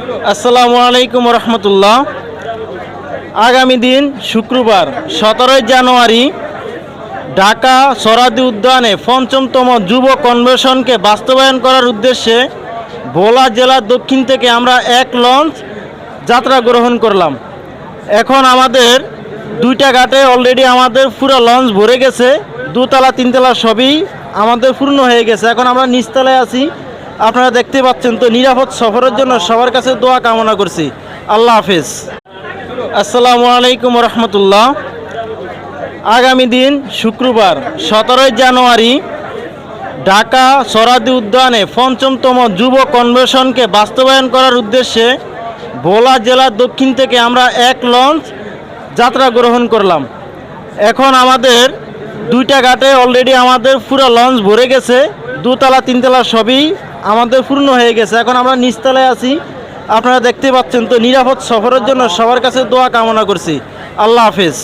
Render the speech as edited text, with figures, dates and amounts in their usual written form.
আসসালামু আলাইকুম রহমতুল্লাহ। আগামী দিন শুক্রবার 17 জানুয়ারি ঢাকা সরাদি উদ্যানে পঞ্চমতম যুব কনভেনশনকে বাস্তবায়ন করার উদ্দেশ্যে ভোলা জেলার দক্ষিণ থেকে আমরা এক লঞ্চ যাত্রা গ্রহণ করলাম। এখন আমাদের দুইটা ঘাটে অলরেডি আমাদের পুরো লঞ্চ ভরে গেছে, দুতলা তিনতলা সবই আমাদের পূর্ণ হয়ে গেছে। এখন আমরা নিচতলায় আছি, আপনারা দেখতে পাচ্ছেন। তো নিরাপদ সফরের জন্য সবার কাছে দোয়া কামনা করছি। আল্লাহ হাফেজ। আসসালামু আলাইকুম রহমতুল্লাহ। আগামী দিন শুক্রবার 17 জানুয়ারি ঢাকা সরাদি উদ্যানে পঞ্চমতম যুব কনভেনশনকে বাস্তবায়ন করার উদ্দেশ্যে ভোলা জেলার দক্ষিণ থেকে আমরা এক লঞ্চ যাত্রা গ্রহণ করলাম। এখন আমাদের দুইটা ঘাটে অলরেডি আমাদের পুরো লঞ্চ ভরে গেছে, দুতলা তিনতলা সবই আমাদের পূর্ণ হয়ে গেছে। এখন আমরা নিচতলায় আছি, আপনারা দেখতে পাচ্ছেন। তো নিরাপদ সফরের জন্য সবার কাছে দোয়া কামনা করছি। আল্লাহ হাফেজ।